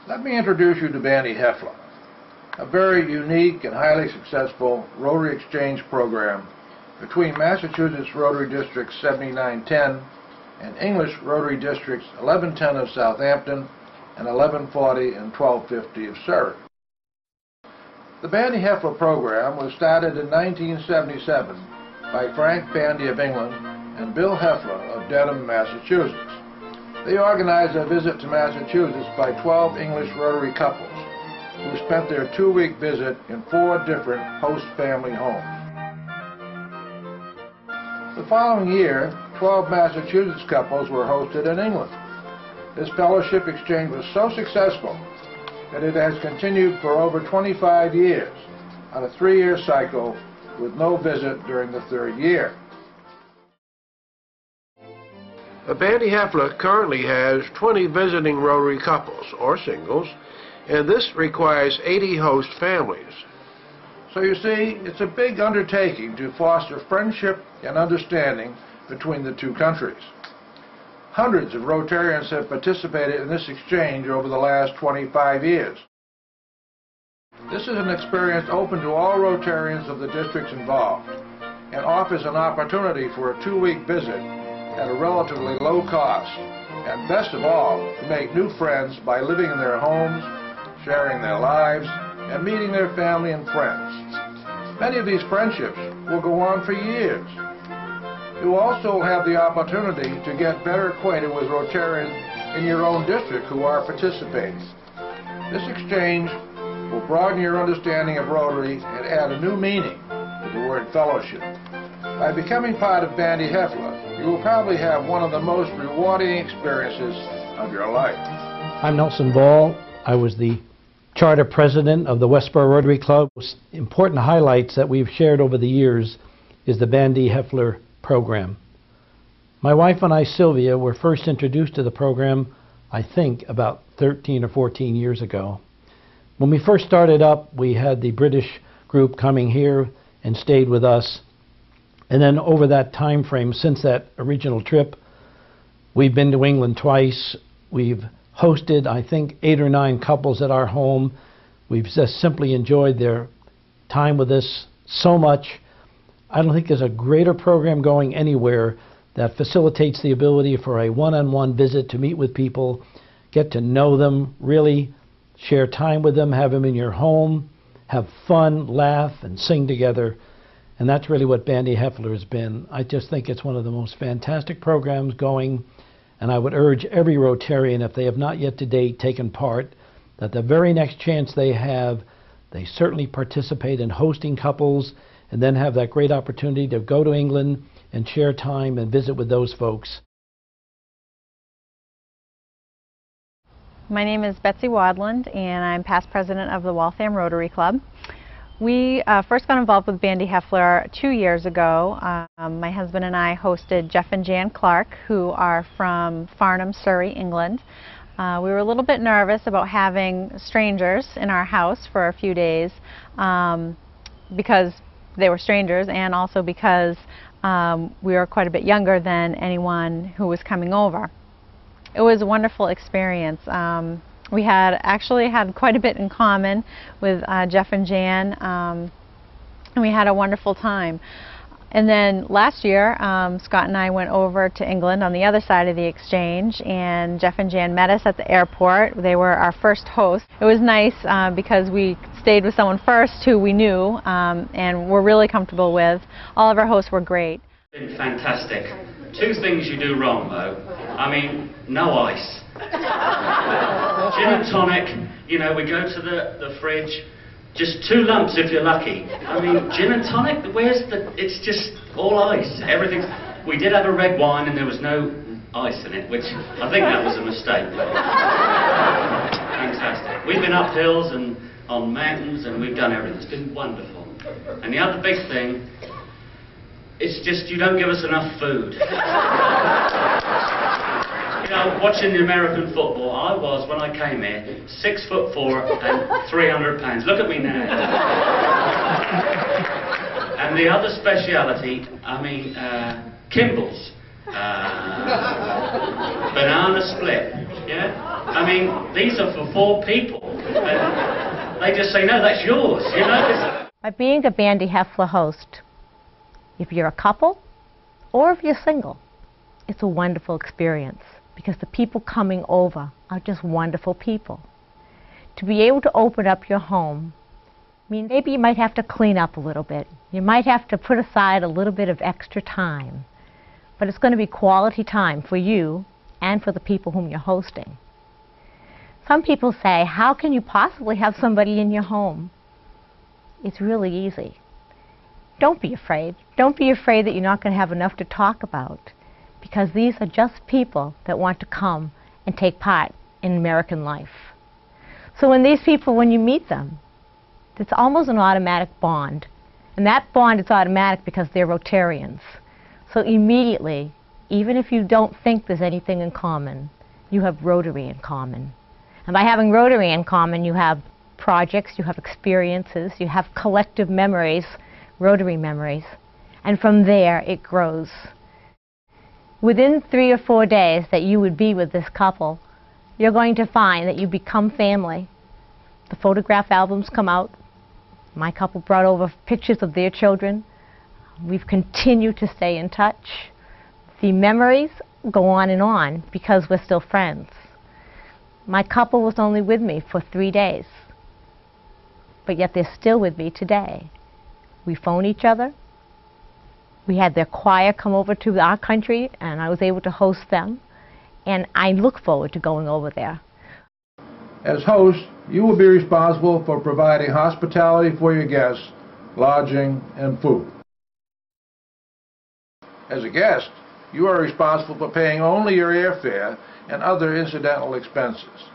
Let me introduce you to Bandey-Hefler, a very unique and highly successful Rotary Exchange program between Massachusetts Rotary Districts 7910 and English Rotary Districts 1110 of Southampton and 1140 and 1250 of Surrey. The Bandey-Hefler program was started in 1977 by Frank Bandey of England and Bill Hefler of Dedham, Massachusetts. They organized a visit to Massachusetts by 12 English Rotary couples who spent their 2-week visit in 4 different host family homes. The following year, 12 Massachusetts couples were hosted in England. This fellowship exchange was so successful that it has continued for over 25 years on a 3-year cycle with no visit during the 3rd year. The Bandey-Hefler currently has 20 visiting Rotary couples, or singles, and this requires 80 host families. So you see, it's a big undertaking to foster friendship and understanding between the 2 countries. Hundreds of Rotarians have participated in this exchange over the last 25 years. This is an experience open to all Rotarians of the districts involved and offers an opportunity for a 2-week visit at a relatively low cost, and best of all, to make new friends by living in their homes, sharing their lives, and meeting their family and friends. Many of these friendships will go on for years. You will also have the opportunity to get better acquainted with Rotarians in your own district who are participating. This exchange will broaden your understanding of Rotary and add a new meaning to the word fellowship. By becoming part of Bandey-Hefler, you will probably have one of the most rewarding experiences of your life. I'm Nelson Ball. I was the charter president of the Westboro Rotary Club. Important highlights that we've shared over the years is the Bandey-Hefler program. My wife and I, Sylvia, were first introduced to the program, I think, about 13 or 14 years ago. When we first started up, we had the British group coming here and stayed with us. And then over that time frame, since that original trip, we've been to England twice. We've hosted, I think, 8 or 9 couples at our home. We've just simply enjoyed their time with us so much. I don't think there's a greater program going anywhere that facilitates the ability for a one-on-one visit to meet with people, get to know them, really share time with them, have them in your home, have fun, laugh, and sing together. And that's really what Bandey-Hefler has been. I just think it's one of the most fantastic programs going, and I would urge every Rotarian, if they have not yet to date taken part, that the very next chance they have, they certainly participate in hosting couples and then have that great opportunity to go to England and share time and visit with those folks. My name is Betsy Wadland, and I'm past president of the Waltham Rotary Club. We first got involved with Bandey-Hefler 2 years ago. My husband and I hosted Jeff and Jan Clark, who are from Farnham, Surrey, England. We were a little bit nervous about having strangers in our house for a few days because they were strangers, and also because we were quite a bit younger than anyone who was coming over. It was a wonderful experience. We actually had quite a bit in common with Jeff and Jan, and we had a wonderful time. And then last year, Scott and I went over to England on the other side of the exchange, and Jeff and Jan met us at the airport. They were our first hosts. It was nice because we stayed with someone first who we knew and were really comfortable with. All of our hosts were great. It's been fantastic. 2 things you do wrong, though. I mean, no ice. Gin and tonic, you know, we go to the fridge, just 2 lumps if you're lucky. I mean, gin and tonic, it's just all ice. Everything. We did have a red wine and there was no ice in it, which I think that was a mistake. Fantastic. We've been up hills and on mountains and we've done everything. It's been wonderful. And the other big thing, it's just you don't give us enough food. You know, watching the American football, I was, when I came here, 6'4" and 300 pounds. Look at me now. And the other speciality, I mean, Kimball's. Banana split. Yeah? I mean, these are for 4 people. And they just say, no, that's yours, you know? By being a Bandey-Hefler host, if you're a couple or if you're single, it's a wonderful experience because the people coming over are just wonderful people. To be able to open up your home, I mean, maybe you might have to clean up a little bit. You might have to put aside a little bit of extra time. But it's going to be quality time for you and for the people whom you're hosting. Some people say, how can you possibly have somebody in your home? It's really easy. Don't be afraid. Don't be afraid that you're not going to have enough to talk about, because these are just people that want to come and take part in American life. So when these people, when you meet them, it's almost an automatic bond. And that bond is automatic because they're Rotarians. So immediately, even if you don't think there's anything in common, you have Rotary in common. And by having Rotary in common, you have projects, you have experiences, you have collective memories, Rotary memories. And from there, it grows. Within 3 or 4 days that you would be with this couple, you're going to find that you become family. The photograph albums come out. My couple brought over pictures of their children. We've continued to stay in touch. The memories go on because we're still friends. My couple was only with me for 3 days, but yet they're still with me today. We phone each other. We had their choir come over to our country, and I was able to host them, and I look forward to going over there. As host, you will be responsible for providing hospitality for your guests, lodging, and food. As a guest, you are responsible for paying only your airfare and other incidental expenses.